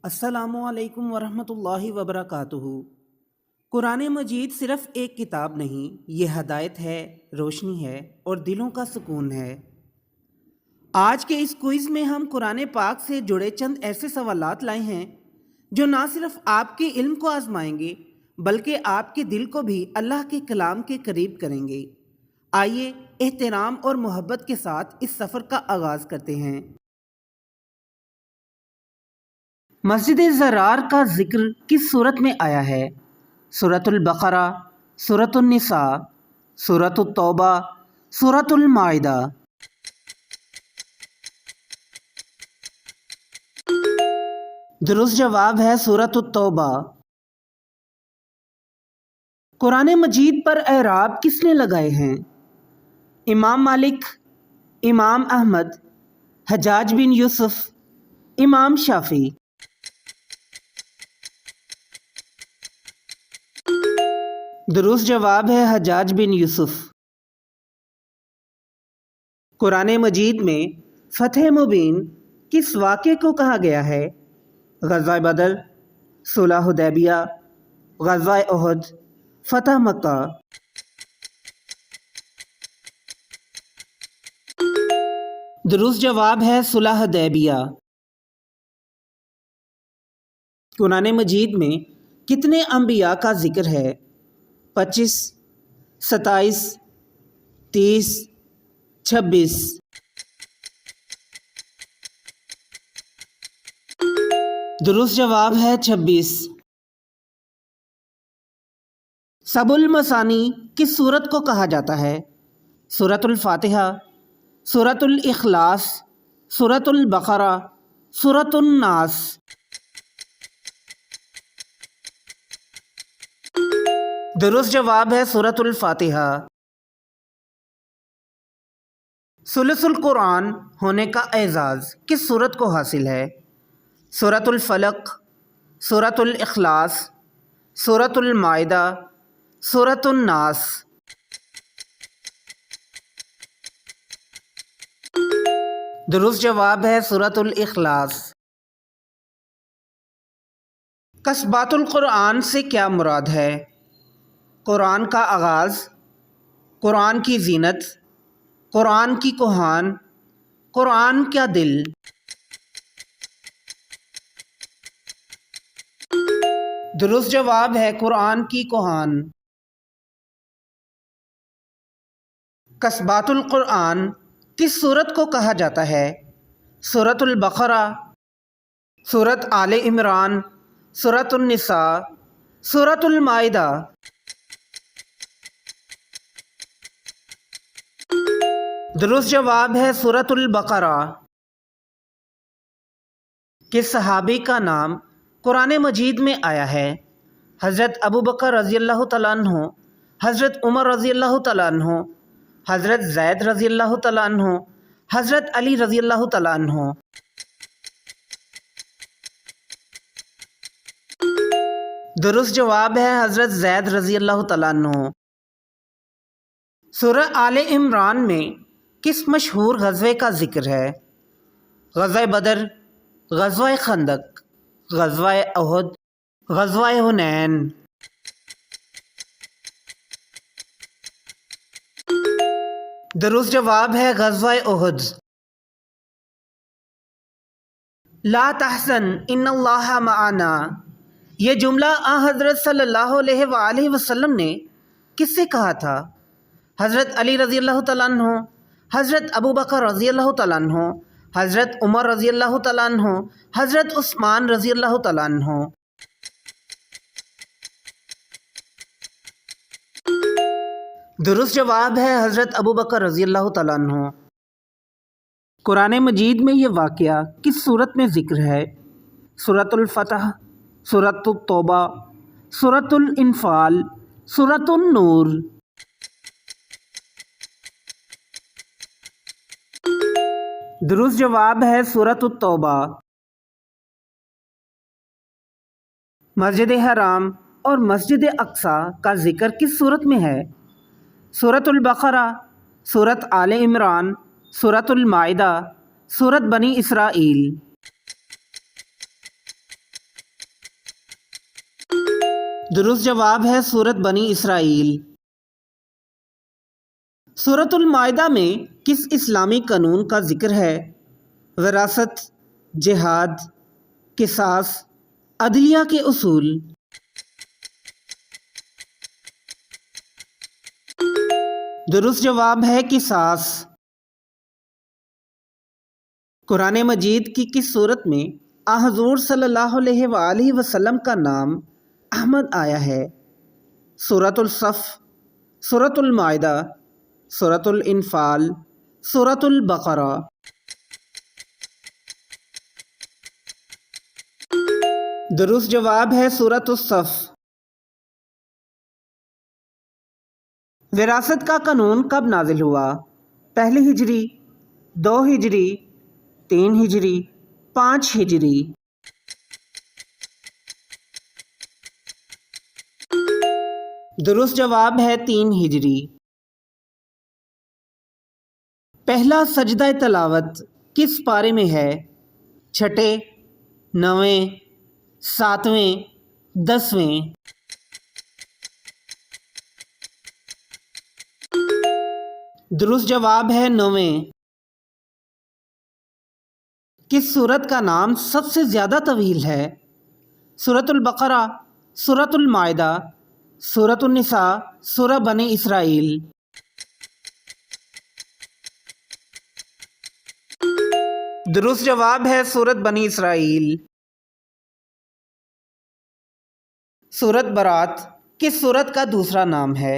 السلام علیکم ورحمۃ اللہ وبرکاتہ۔ قرآن مجید صرف ایک کتاب نہیں، یہ ہدایت ہے، روشنی ہے اور دلوں کا سکون ہے۔ آج کے اس کوئز میں ہم قرآن پاک سے جڑے چند ایسے سوالات لائے ہیں جو نہ صرف آپ کے علم کو آزمائیں گے بلکہ آپ کے دل کو بھی اللہ کے کلام کے قریب کریں گے۔ آئیے احترام اور محبت کے ساتھ اس سفر کا آغاز کرتے ہیں۔ مسجد زرار کا ذکر کس صورت میں آیا ہے؟ سورۃ البقرہ، سورۃ النساء، سورۃ التوبہ، سورۃ المائدہ۔ درست جواب ہے سورۃ التوبہ۔ قرآن مجید پر اعراب کس نے لگائے ہیں؟ امام مالک، امام احمد، حجاج بن یوسف، امام شافعی۔ درست جواب ہے حجاج بن یوسف۔ قرآن مجید میں فتح مبین کس واقعے کو کہا گیا ہے؟ غزوہ بدر، صلح حدیبیہ، غزوہ احد، فتح مکہ۔ درست جواب ہے صلح حدیبیہ۔ قرآن مجید میں کتنے انبیاء کا ذکر ہے؟ 25، 27، 30، 26۔ درست جواب ہے 26۔ سبع المثانی کس سورت کو کہا جاتا ہے؟ سورۃ الفاتحہ، سورۃ الاخلاص، سورۃ البقرہ، سورۃ الناس۔ درست جواب ہے سورۃ الفاتحہ۔ ثلث القرآن ہونے کا اعزاز کس سورت کو حاصل ہے؟ سورۃ الفلق، سورۃ الاخلاص، سورۃ المائدہ، سورۃ الناس۔ درست جواب ہے سورۃ الاخلاص۔ کسبات القرآن سے کیا مراد ہے؟ قرآن کا آغاز، قرآن کی زینت، قرآن کی کوہان، قرآن کا دل۔ درست جواب ہے قرآن کی کوہان۔ کسبات القرآن کس سورت کو کہا جاتا ہے؟ سورۃ البقرہ، سورۃ آل عمران، سورۃ النساء، سورۃ المائدہ۔ درست جواب ہے سورۃ البقرہ۔ کس صحابی کا نام قرآن مجید میں آیا ہے؟ حضرت ابوبکر رضی اللہ تعالیٰ عنہ، حضرت عمر رضی اللہ تعالیٰ عنہ، حضرت زید رضی اللہ تعالیٰ عنہ، حضرت علی رضی اللہ تعالیٰ عنہ۔ درست جواب ہے حضرت زید رضی اللہ تعالیٰ عنہ۔ سورہ آل عمران میں کس مشہور غزوے کا ذکر ہے؟ غزوہ بدر، غزوہ خندق، غزوہ احد، غزوہ حنین۔ درست جواب ہے غزوہ احد۔ لا تحزن ان اللہ معنا، یہ جملہ حضرت صلی اللہ علیہ وآلہ وسلم نے کس سے کہا تھا؟ حضرت علی رضی اللہ تعالیٰ عنہ، حضرت ابوبکر رضی اللہ تعالیٰ عنہ، حضرت عمر رضی اللہ تعالیٰ عنہ، حضرت عثمان رضی اللہ تعالیٰ عنہ۔ درست جواب ہے حضرت ابوبکر رضی اللہ تعالیٰ عنہ۔ قرآن مجید میں یہ واقعہ کس سورت میں ذکر ہے؟ سورۃ الفتح، سورۃ التوبہ، سورۃ الانفال، سورۃ النور۔ درست جواب ہے سورۃ التوبہ۔ مسجد حرام اور مسجد اقصیٰ کا ذکر کس سورت میں ہے؟ سورۃ البقرہ، سورۃ آل عمران، سورۃ المائدہ، سورۃ بنی اسرائیل۔ درست جواب ہے سورت بنی اسرائیل۔ سورت المائدہ میں کس اسلامی قانون کا ذکر ہے؟ وراثت، جہاد، قصاص، عدلیہ کے اصول۔ درست جواب ہے قصاص۔ قرآن مجید کی کس صورت میں حضور صلی اللہ علیہ وآلہ وسلم کا نام احمد آیا ہے؟ سورۃ الصف، سورۃ المائدہ، سورۃ الانفال، سورۃ البقرہ۔ درست جواب ہے سورۃ الصف۔ وراثت کا قانون کب نازل ہوا؟ پہلی ہجری، 2 ہجری، 3 ہجری، 5 ہجری۔ درست جواب ہے 3 ہجری۔ پہلا سجدہ تلاوت کس پارے میں ہے؟ 6، 9، 7، 10۔ درست جواب ہے 9۔ کس سورت کا نام سب سے زیادہ طویل ہے؟ سورۃ البقرہ، سورۃ المائدہ، سورۃ النساء، سورہ بنی اسرائیل۔ درست جواب ہے سورۃ بنی اسرائیل۔ سورۃ برات کس سورت کا دوسرا نام ہے؟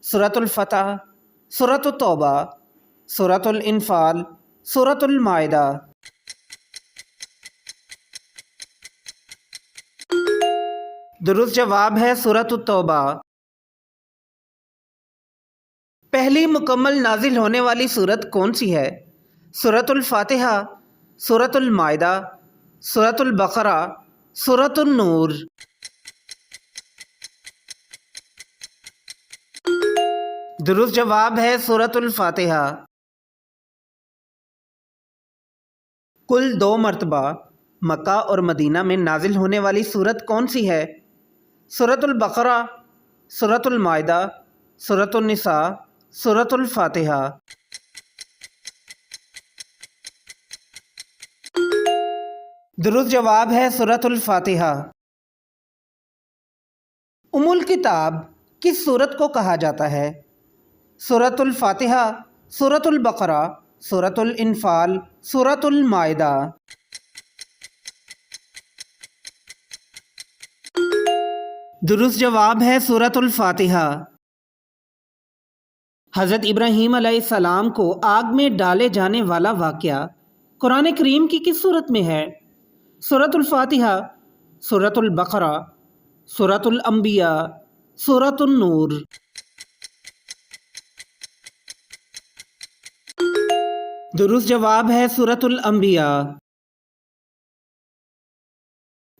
سورۃ الفتح، سورۃ التوبہ، سورۃ الانفال، سورۃ المائدہ۔ درست جواب ہے سورۃ التوبہ۔ پہلی مکمل نازل ہونے والی سورت کون سی ہے؟ سورۃ الفاتحہ، سورۃ المائدہ، سورۃ البقرہ، سورۃ النور۔ درست جواب ہے سورۃ الفاتحہ۔ کل 2 مرتبہ مکہ اور مدینہ میں نازل ہونے والی سورت کون سی ہے؟ سورۃ البقرہ، سورۃ المائدہ، سورۃ النساء، سورۃ الفاتحہ۔ درست جواب ہے سورۃ الفاتحہ۔ ام الکتاب کس سورت کو کہا جاتا ہے؟ سورۃ الفاتحہ، سورۃ البقرہ، سورۃ الانفال، سورۃ المائدہ۔ درست جواب ہے سورۃ الفاتحہ۔ حضرت ابراہیم علیہ السلام کو آگ میں ڈالے جانے والا واقعہ قرآن کریم کی کس سورت میں ہے؟ سورۃ الفاتحہ، سورۃ البقرہ، سورۃ الانبیاء، سورۃ النور۔ درست جواب ہے سورۃ الانبیاء۔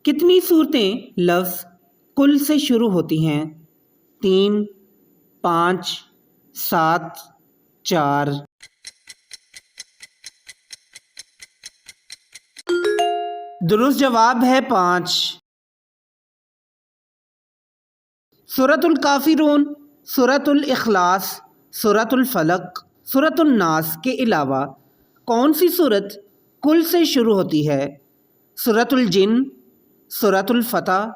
کتنی صورتیں لفظ کل سے شروع ہوتی ہیں؟ 3، 5، 7، 4۔ درست جواب ہے 5۔ سورۃ الکافرون، سورۃ الاخلاص، سورۃ الفلق، سورۃ الناس کے علاوہ کون سی سورت کل سے شروع ہوتی ہے؟ سورۃ الجن، سورۃ الفتح،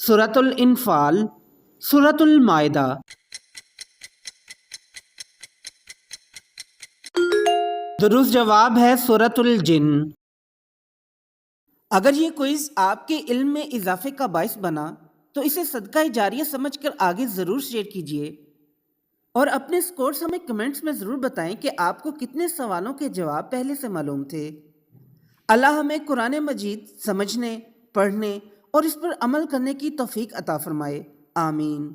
سورۃ الانفال، سورۃ المائدہ۔ درست جواب ہے سورۃ الجن۔ اگر یہ کوئز آپ کے علم میں اضافے کا باعث بنا تو اسے صدقہ جاریہ سمجھ کر آگے ضرور شیئر کیجیے، اور اپنے سکورز ہمیں کمنٹس میں ضرور بتائیں کہ آپ کو کتنے سوالوں کے جواب پہلے سے معلوم تھے۔ اللہ ہمیں قرآن مجید سمجھنے، پڑھنے اور اس پر عمل کرنے کی توفیق عطا فرمائے، آمین۔